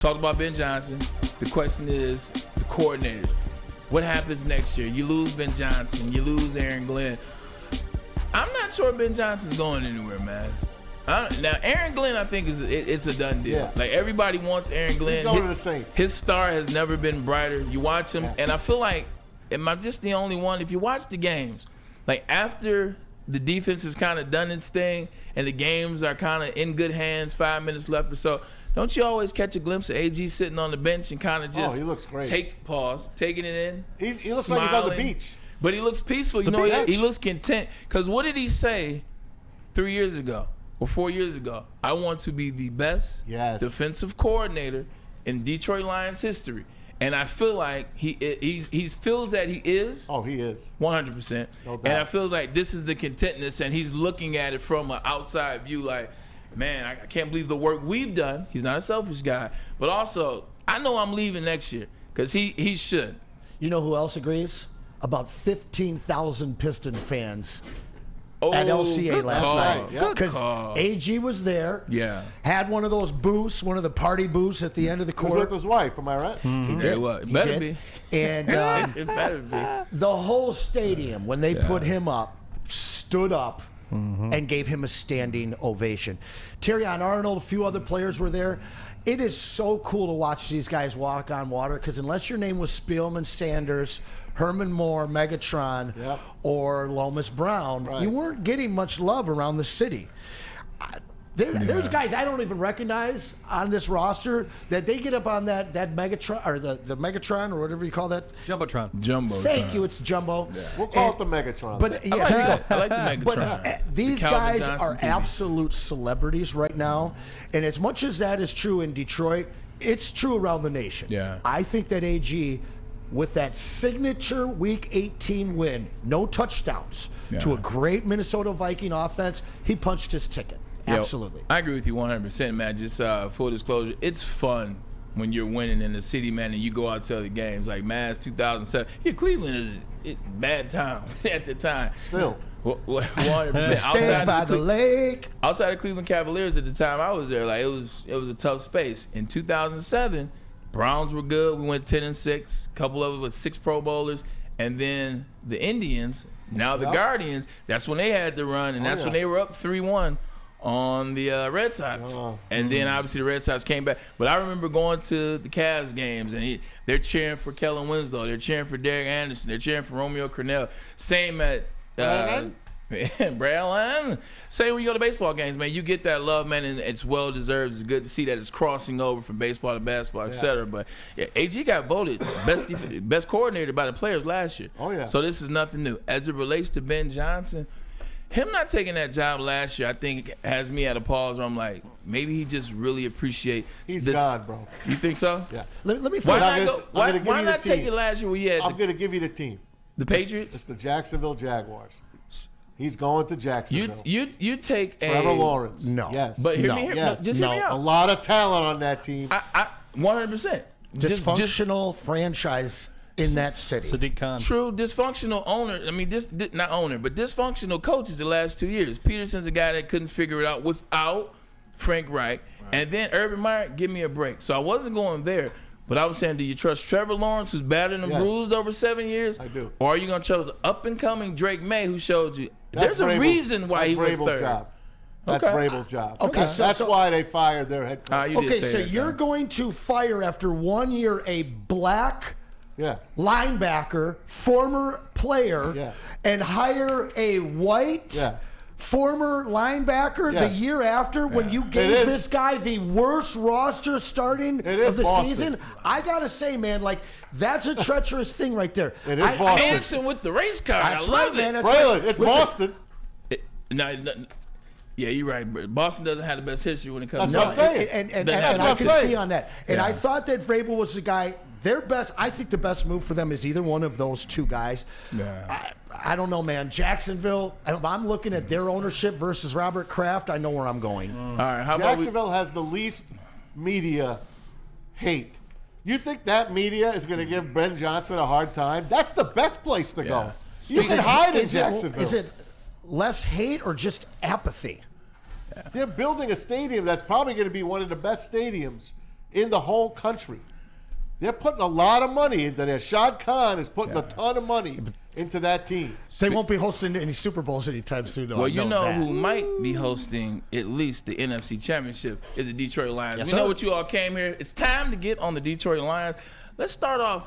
Talked about Ben Johnson. The question is the coordinator. What happens next year? You lose Ben Johnson. You lose Aaron Glenn. I'm not sure Ben Johnson's going anywhere, man. Now, Aaron Glenn, I think, it's a done deal. Yeah. Like, everybody wants Aaron Glenn. He's going to the Saints. His star has never been brighter. You watch him, and I feel like, am I just the only one? If you watch the games, like, after the defense has kind of done its thing and the games are kind of in good hands, 5 minutes left or so, don't you always catch a glimpse of AG sitting on the bench and kind of just he looks great. taking it in? He looks smiling, like he's on the beach. But he looks peaceful. You know, he looks content. Because what did he say 3 years ago or 4 years ago? I want to be the best defensive coordinator in Detroit Lions history. And I feel like he feels that he is. Oh, he is. 100%. No doubt. And I feel like this is the contentness, and he's looking at it from an outside view like, man, I can't believe the work we've done. He's not a selfish guy. But also, I know I'm leaving next year because he should. You know who else agrees? About 15,000 Piston fans at LCA last night. Because AG was there. Yeah. Had one of those booths, one of the party booths at the end of the court. He was with his wife, am I right? He did. It better be. And It better be. the whole stadium, when they put him up, stood up and gave him a standing ovation. Terrion Arnold, a few other players were there. It is so cool to watch these guys walk on water because unless your name was Spielman Sanders, Herman Moore, Megatron, or Lomas Brown, you weren't getting much love around the city. There's guys I don't even recognize on this roster that they get up on that Megatron or the Megatron or whatever you call that. Jumbotron. Thank you, it's Jumbo. Yeah. We'll call it the Megatron. But I like the Megatron. But these Calvin guys Johnson are TV. absolute celebrities right now, and as much as that is true in Detroit, it's true around the nation. Yeah. I think that AG, with that signature Week 18 win, no touchdowns, to a great Minnesota Viking offense, he punched his ticket. Absolutely. I agree with you 100%, man. Just full disclosure, it's fun when you're winning in the city, man, and you go out to other games like Mavs 2007. Yeah, Cleveland is bad time at the time. Still. 100%. Stand by the lake. Outside of Cleveland Cavaliers at the time I was there, like it was a tough space. In 2007, Browns were good. We went 10-6. A couple of it was 6 Pro Bowlers, and then the Indians, now the Guardians. That's when they had to run, and that's when they were up 3-1 on the Red Sox. And then obviously the Red Sox came back. But I remember going to the Cavs games, and they're cheering for Kellen Winslow. They're cheering for Derek Anderson. They're cheering for Romeo Cornell. Same at Braylon. Same when you go to baseball games, man. You get that love, man, and it's well deserved. It's good to see that it's crossing over from baseball to basketball, et cetera. But AG got voted best coordinator by the players last year. Oh yeah. So this is nothing new. As it relates to Ben Johnson, him not taking that job last year, I think, has me at a pause where I'm like, maybe he just really appreciate He's this. God, bro. You think so? Yeah. Let me Why not take it last year when you had I'm going to give you the team. the Patriots? It's the Jacksonville Jaguars. He's going to Jacksonville. You take Trevor Lawrence. No. Yes. But hear me A out. lot of talent on that team. 100%. dysfunctional franchise in that city. Sadiq Khan. True, dysfunctional owner. I mean, not owner, but dysfunctional coaches the last 2 years. Peterson's a guy that couldn't figure it out without Frank Reich. And then Urban Meyer, give me a break. So I wasn't going there, but I was saying, do you trust Trevor Lawrence, who's battered and bruised over 7 years? I do. Or are you going to trust the up-and-coming Drake May, who showed you? There's a reason why he went third. Job. That's Vrabel's job. Okay, that's why they fired their head coach. Okay, so you're going to fire after 1 year a black linebacker, former player, and hire a white former linebacker the year after when you gave this guy the worst roster starting of the season? I got to say, man, like, that's a treacherous thing right there. It is Boston. Dancing with the race car. That's I love right, man. it. Braylon, it's Boston. Yeah, you're right. Boston doesn't have the best history when it comes That's to what I'm saying. And I can see on that. And I thought that Vrabel was the guy. Their best, I think the best move for them is either one of those two guys. Yeah. I don't know, man. Jacksonville, I'm looking at their ownership versus Robert Kraft. I know where I'm going. All right, how Jacksonville has the least media hate. You think that media is going to give Ben Johnson a hard time? That's the best place to go. You can hide in Jacksonville. Is it less hate or just apathy? They're building a stadium that's probably going to be one of the best stadiums in the whole country. They're putting a lot of money into there. Shad Khan is putting a ton of money into that team. They won't be hosting any Super Bowls anytime soon. Well, you know who might be hosting at least the NFC Championship is the Detroit Lions. Yes, we sir. know what you all came here. It's time to get on the Detroit Lions. Let's start off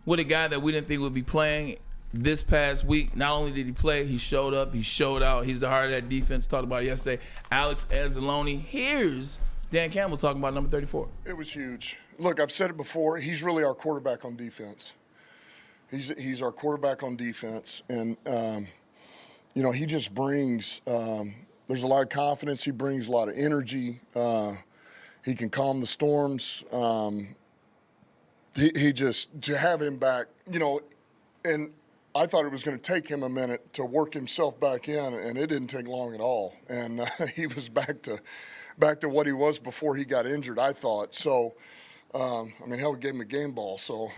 with a guy that we didn't think would be playing this past week. Not only did he play, he showed up, he showed out. He's the heart of that defense. Talked about it yesterday. Alex Anzalone. Here's Dan Campbell talking about number 34. It was huge. Look, I've said it before. He's really our quarterback on defense. He's our quarterback on defense, and he just brings. There's a lot of confidence. He brings a lot of energy. He can calm the storms. He just to have him back, and I thought it was going to take him a minute to work himself back in, and it didn't take long at all. And he was back to what he was before he got injured, I thought. So, hell, we gave him a game ball. So,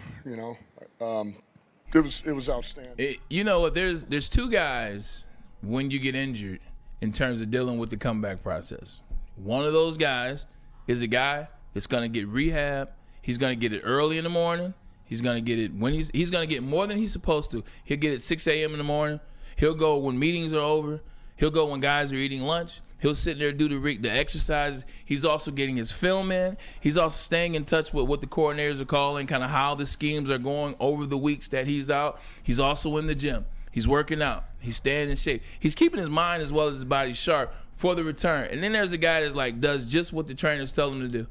it was outstanding. You know what? There's two guys when you get injured in terms of dealing with the comeback process. One of those guys is a guy that's going to get rehab. He's going to get it early in the morning. He's going to get it when he's going to get more than he's supposed to. He'll get it 6 a.m. in the morning. He'll go when meetings are over. He'll go when guys are eating lunch. He'll sit there and do the exercises. He's also getting his film in. He's also staying in touch with what the coordinators are calling, kind of how the schemes are going over the weeks that he's out. He's also in the gym. He's working out. He's staying in shape. He's keeping his mind as well as his body sharp for the return. And then there's a guy that's does just what the trainers tell him to do.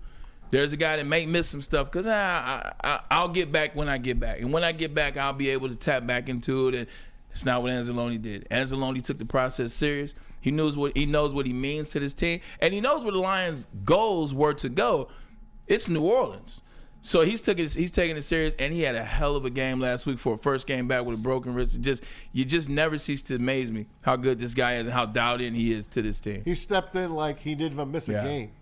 There's a guy that may miss some stuff because I'll get back when I get back. And when I get back, I'll be able to tap back into it. And it's not what Anzalone did. Anzalone took the process serious. He knows what he means to this team. And he knows where the Lions' goals were to go. It's New Orleans. So he's taking it serious, and he had a hell of a game last week for a first game back with a broken wrist. You just never cease to amaze me how good this guy is and how dialed in he is to this team. He stepped in like he didn't even miss a game.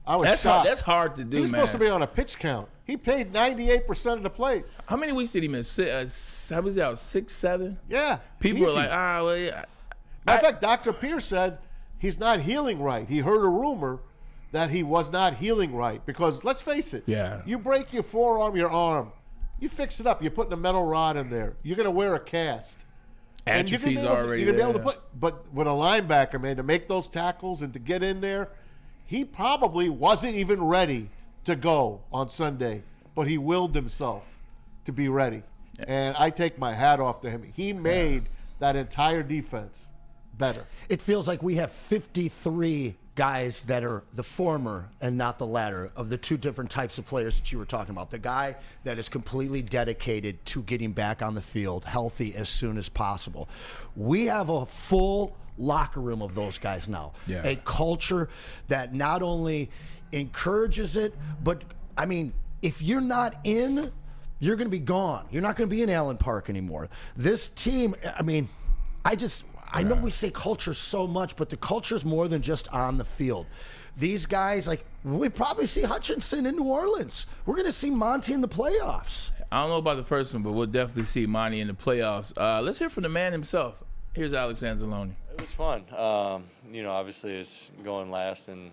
I was shocked. That's hard to do, He's supposed to be on a pitch count. He played 98% of the plays. How many weeks did he miss? How was he out? 6, 7? Yeah. People easy. are like, well, yeah. Matter of fact, Dr. Pierce said he's not healing right. He heard a rumor that he was not healing right because, let's face it, you break your forearm, your arm, you fix it up. You're putting a metal rod in there. You're going to wear a cast. Atrophy's already You're going to be able to put, but with a linebacker, man, to make those tackles and to get in there, he probably wasn't even ready to go on Sunday, but he willed himself to be ready. Yeah. And I take my hat off to him. He made that entire defense better. It feels like we have 53 guys that are the former and not the latter of the two different types of players that you were talking about. The guy that is completely dedicated to getting back on the field healthy as soon as possible. We have a full locker room of those guys now. Yeah. A culture that not only encourages it, but if you're not in, you're going to be gone. You're not going to be in Allen Park anymore. This team, I know we say culture so much, but the culture is more than just on the field. These guys, we probably see Hutchinson in New Orleans. We're going to see Monty in the playoffs. I don't know about the first one, but we'll definitely see Monty in the playoffs. Let's hear from the man himself. Here's Alex Anzalone. It was fun. Obviously it's going last and,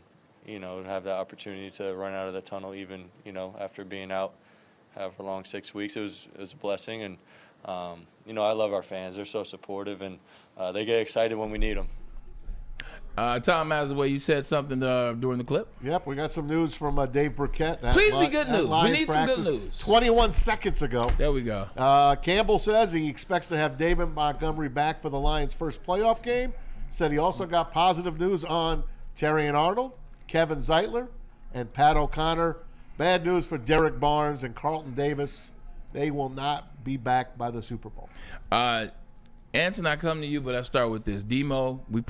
have the opportunity to run out of the tunnel even, after being out for a long 6 weeks. It was a blessing. And, I love our fans. They're so supportive and they get excited when we need them. Tom Mazaway, you said something during the clip? Yep, we got some news from Dave Burkett. Please be good news. We need some good news. 21 seconds ago. There we go. Campbell says he expects to have David Montgomery back for the Lions' first playoff game. Said he also got positive news on Terrion Arnold, Kevin Zeitler, and Pat O'Connor. Bad news for Derek Barnes and Carlton Davis. They will not be back by the Super Bowl. Anson, I come to you, but I start with this. Demo, we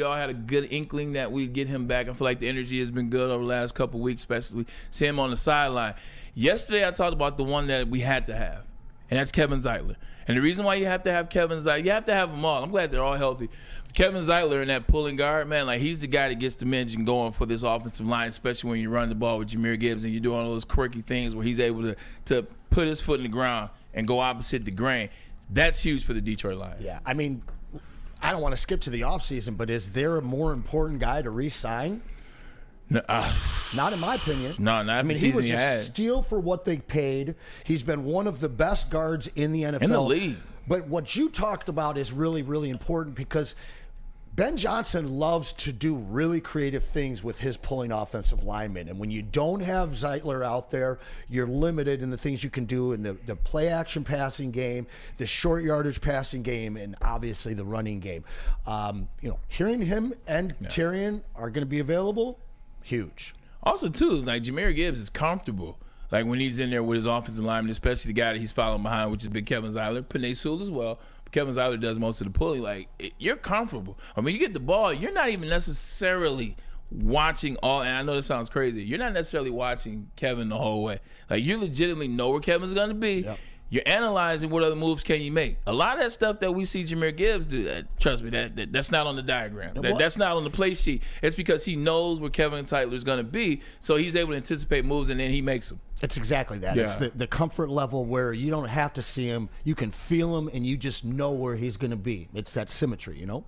all had a good inkling that we'd get him back. I feel like the energy has been good over the last couple of weeks, especially see him on the sideline. Yesterday, I talked about the one that we had to have, and that's Kevin Zeitler. And the reason why you have to have Kevin Zeitler, you have to have them all. I'm glad they're all healthy. Kevin Zeitler in that pulling guard, man, he's the guy that gets the engine going for this offensive line, especially when you run the ball with Jahmyr Gibbs and you're doing all those quirky things where he's able to put his foot in the ground and go opposite the grain. That's huge for the Detroit Lions. Yeah, I don't want to skip to the offseason, but is there a more important guy to re-sign? Not in my opinion. No, not I mean, the he season was he a had. steal for what they paid. He's been one of the best guards in the NFL. In the league. But what you talked about is really, really important because Ben Johnson loves to do really creative things with his pulling offensive linemen. And when you don't have Zeitler out there, you're limited in the things you can do in the play action passing game, the short yardage passing game, and obviously the running game. Hearing him and Tyrion are going to be available, huge. Also, too, like Jahmyr Gibbs is comfortable. Like when he's in there with his offensive lineman, especially the guy that he's following behind, which is big Kevin Zeitler, Penei Sewell as well. Kevin Zeitler does most of the pulling. Like, you're comfortable. I mean, you get the ball, you're not even necessarily watching all, and I know this sounds crazy, you're not necessarily watching Kevin the whole way. Like, you legitimately know where Kevin's going to be. Yep. You're analyzing what other moves can you make. A lot of that stuff that we see Jahmyr Gibbs do, trust me, that's not on the diagram. That's not on the play sheet. It's because he knows where Kevin Zeitler is going to be, so he's able to anticipate moves, and then he makes them. It's exactly that. Yeah. It's the comfort level where you don't have to see him. You can feel him, and you just know where he's going to be. It's that symmetry, you know?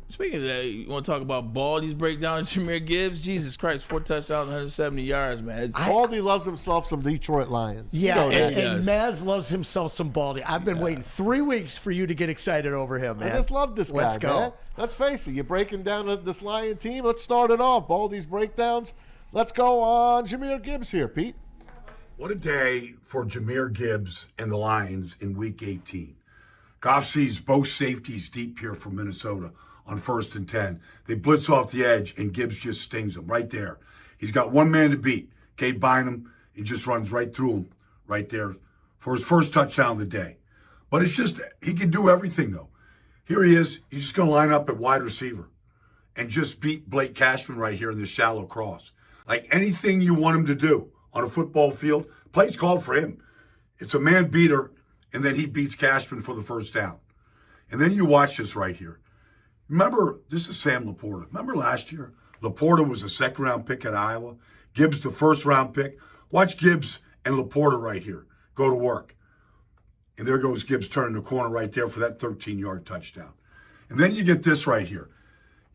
Speaking of that, you want to talk about Baldy's breakdown of Jahmyr Gibbs? Jesus Christ, 4 touchdowns, 170 yards, man. Baldy loves himself some Detroit Lions. Yeah, and Maz loves himself some Baldy. I've been waiting 3 weeks for you to get excited over him, man. I just love this guy, Let's go. man. Let's face it, you're breaking down this Lion team. Let's start it off. Baldy's breakdowns. Let's go on Jahmyr Gibbs here, Pete. What a day for Jahmyr Gibbs and the Lions in Week 18. Goff sees both safeties deep here for Minnesota on 1st and 10. They blitz off the edge, and Gibbs just stings them right there. He's got one man to beat. Cade Bynum, he just runs right through him right there for his first touchdown of the day. But it's just, he can do everything, though. Here he is. He's just going to line up at wide receiver and just beat Blake Cashman right here in this shallow cross. Like anything you want him to do on a football field, play's called for him. It's a man beater, and then he beats Cashman for the first down. And then you watch this right here. Remember, this is Sam Laporta. Remember last year? Laporta was a 2nd-round pick at Iowa. Gibbs the 1st-round pick. Watch Gibbs and Laporta right here go to work. And there goes Gibbs turning the corner right there for that 13-yard touchdown. And then you get this right here.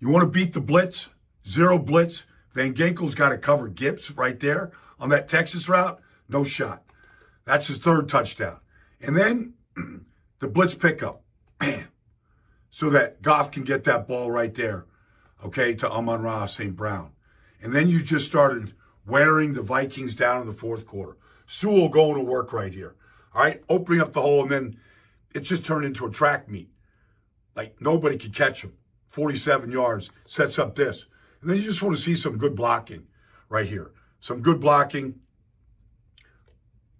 You want to beat the blitz? Zero blitz. Van Ginkel's got to cover Gibbs right there on that Texas route. No shot. That's his 3rd touchdown. And then the blitz pickup. Bam. So that Goff can get that ball right there, okay, to Amon-Ra St. Brown. And then you just started wearing the Vikings down in the 4th quarter. Sewell going to work right here, all right, opening up the hole, and then it just turned into a track meet. Like nobody could catch him. 47 yards, sets up this. And then you just want to see some good blocking right here. Some good blocking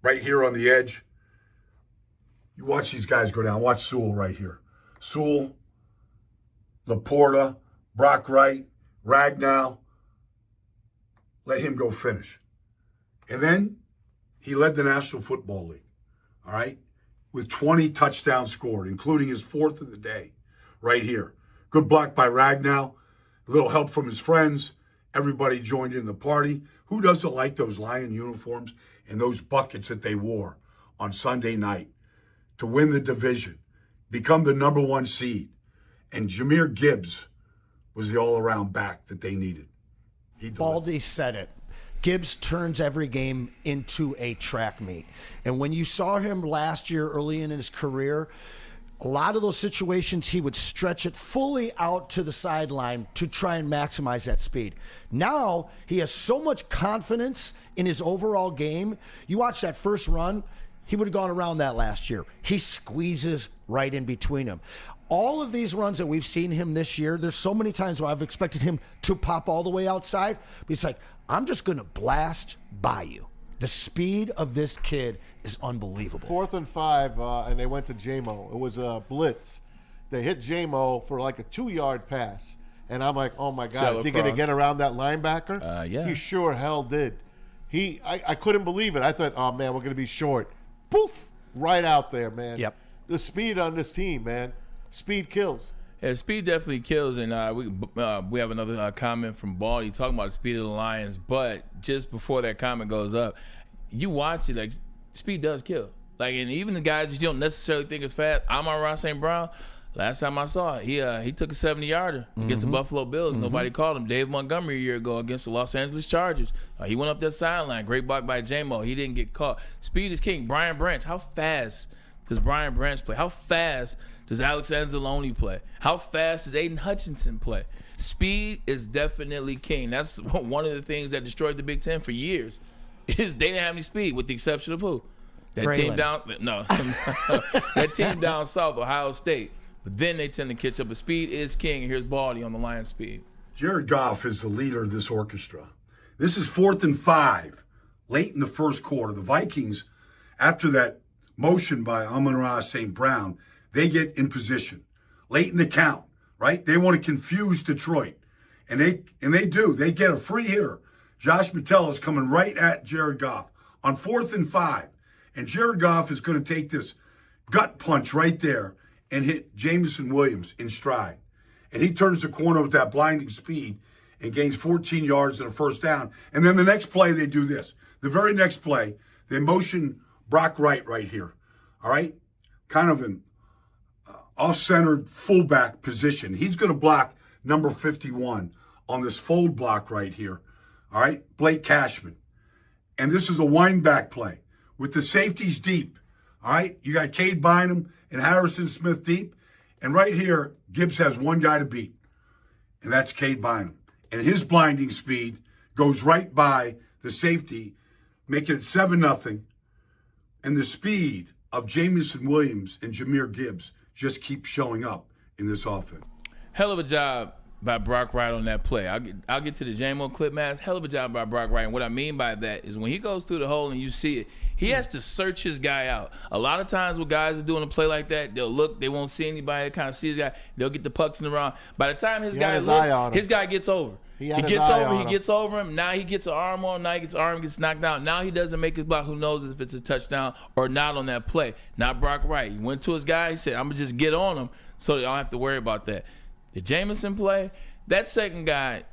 right here on the edge. You watch these guys go down. Watch Sewell right here. Sewell, Laporta, Brock Wright, Ragnow. Let him go finish. And then he led the National Football League, all right, with 20 touchdowns scored, including his 4th of the day right here. Good block by Ragnow, a little help from his friends. Everybody joined in the party. Who doesn't like those Lion uniforms and those buckets that they wore on Sunday night to win the division, become the number 1 seed? And Jahmyr Gibbs was the all-around back that they needed. Baldy said it. Gibbs turns every game into a track meet. And when you saw him last year early in his career, a lot of those situations he would stretch it fully out to the sideline to try and maximize that speed. Now he has so much confidence in his overall game. You watch that first run, he would have gone around that last year. He squeezes right in between them. All of these runs that we've seen him this year, there's so many times where I've expected him to pop all the way outside, but he's like, I'm just going to blast by you. The speed of this kid is unbelievable. 4th and 5, and they went to J-Mo. It was a blitz. They hit J-Mo for like a 2-yard pass, and I'm like, oh my God, Shallow is he going to get around that linebacker? Yeah. He sure hell did. I couldn't believe it. I thought, oh man, we're going to be short. Poof, right out there, man. Yep. The speed on this team, man. Speed kills. Yeah, speed definitely kills, and we have another comment from Baldy talking about the speed of the Lions. But just before that comment goes up, you watch it, like speed does kill. Like, and even the guys you don't necessarily think is fast, Amon-Ra St. Brown, Last time I saw it, he took a 70-yarder against the Buffalo Bills. Nobody called him. Dave Montgomery a year ago against the Los Angeles Chargers. He went up that sideline. Great block by J-Mo. He didn't get caught. Speed is king. Brian Branch, how fast does Brian Branch play? How fast does Alex Anzalone play? How fast does Aiden Hutchinson play? Speed is definitely king. That's one of the things that destroyed the Big Ten for years. Is they didn't have any speed, with the exception of who? That team that team down south, Ohio State. But then they tend to catch up. But speed is king. And here's Baldy on the Lions speed. Jared Goff is the leader of this orchestra. This is 4th and 5, late in the first quarter. The Vikings, after that motion by Amon-Ra St. Brown, they get in position late in the count, right? They want to confuse Detroit. And they do. They get a free hitter. Josh Mattel is coming right at Jared Goff on 4th and 5. And Jared Goff is going to take this gut punch right there and hit Jameson Williams in stride. And he turns the corner with that blinding speed and gains 14 yards and a first down. And then the next play, they do this. The very next play, they motion Brock Wright right here. All right? Kind of an off-centered fullback position. He's going to block number 51 on this fold block right here. All right? Blake Cashman. And this is a wind back play with the safeties deep. All right? You got Cade Bynum and Harrison Smith deep. And right here, Gibbs has one guy to beat, and that's Cade Bynum. And his blinding speed goes right by the safety, making it 7-0. And the speed of Jameson Williams and Jahmyr Gibbs just keep showing up in this offense. Hell of a job by Brock Wright on that play. I'll get to the J-Mo clip, man. Hell of a job by Brock Wright. And what I mean by that is when he goes through the hole and you see it, he has to search his guy out. A lot of times when guys are doing a play like that, they'll look, they won't see anybody, they kind of see his guy, they'll get the pucks in the round. By the time his guy looks, his guy gets over. He gets over him. Now he gets an arm on. Now he gets arm, gets knocked out. Now he doesn't make his block. Who knows if it's a touchdown or not on that play? Not Brock Wright. He went to his guy. He said, I'm going to just get on him so they don't have to worry about that. The Jameson play, that second guy,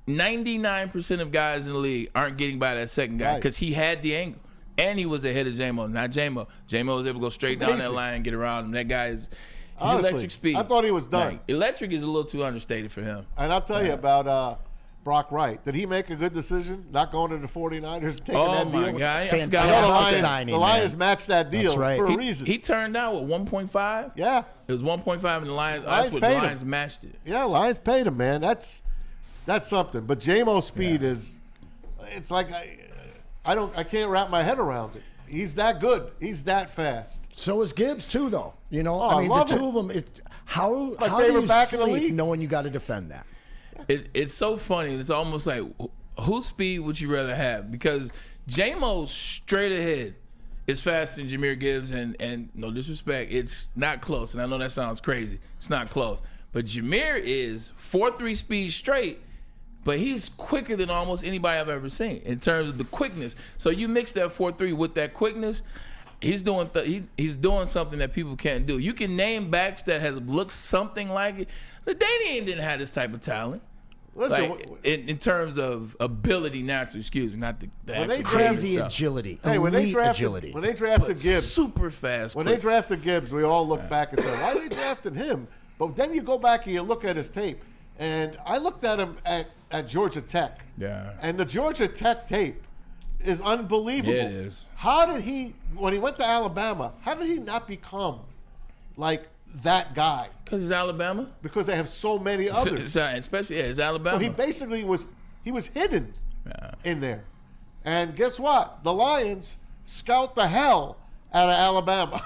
99% of guys in the league aren't getting by that second guy because he had the angle. And he was ahead of J-Mo, not J-Mo. J-Mo was able to go straight down that line and get around him. That guy is electric speed. I thought he was done. Like, electric is a little too understated for him. And I'll tell you about Brock Wright. Did he make a good decision not going to the 49ers, taking that deal? Oh, my God. Fantastic signing, the Lions matched that deal for a reason. He turned out with 1.5? Yeah. It was 1.5 and the Lions. That's what the Lions matched it. Yeah, Lions paid him, man. That's something. But J-Mo speed is – it's like I can't wrap my head around it. He's that good. He's that fast. So is Gibbs too, though. You know, I mean, love the two of them. How my do favorite you back in the sleep league. knowing you got to defend that? It's so funny. It's almost like whose speed would you rather have? Because J-Mo straight ahead is faster than Jahmyr Gibbs, and no disrespect, it's not close. And I know that sounds crazy. It's not close. But Jahmyr is 4.3 speed straight. But he's quicker than almost anybody I've ever seen in terms of the quickness. So you mix that 4.3 with that quickness, he's doing something that people can't do. You can name backs that has looked something like it. LaDainian didn't have this type of talent. Listen, like, in terms of ability, naturally, excuse me, not the actual Crazy itself. agility. Hey, when they drafted But Gibbs, super fast. When they drafted Gibbs, we all look back and say, why are they drafting him? But then you go back and you look at his tape. And I looked at him at Georgia Tech. Yeah. And the Georgia Tech tape is unbelievable. Yeah, it is. How did he, when he went to Alabama, how did he not become like that guy? Because it's Alabama. Because they have so many others. Especially, it's Alabama. So he basically was hidden in there. And guess what? The Lions scout the hell out of Alabama.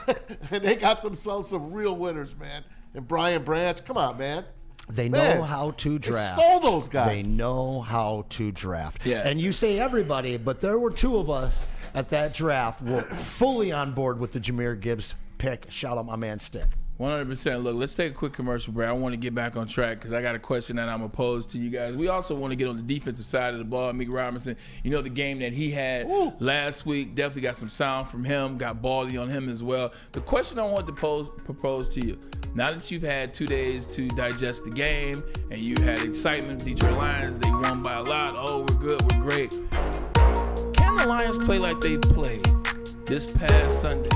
And they got themselves some real winners, man. And Brian Branch, come on, man. They know how to draft. They stole those guys. They know how to draft. Yeah. And you say everybody, but there were two of us at that draft were fully on board with the Jahmyr Gibbs pick. Shout out my man Stick. 100%. Look, let's take a quick commercial break. I want to get back on track because I got a question that I'm going to pose to you guys. We also want to get on the defensive side of the ball. Meek Robinson, you know the game that he had last week. Definitely got some sound from him. Got Baldy on him as well. The question I want to propose to you, now that you've had 2 days to digest the game and you had excitement, Detroit Lions, they won by a lot. Oh, we're good, we're great. Can the Lions play like they played this past Sunday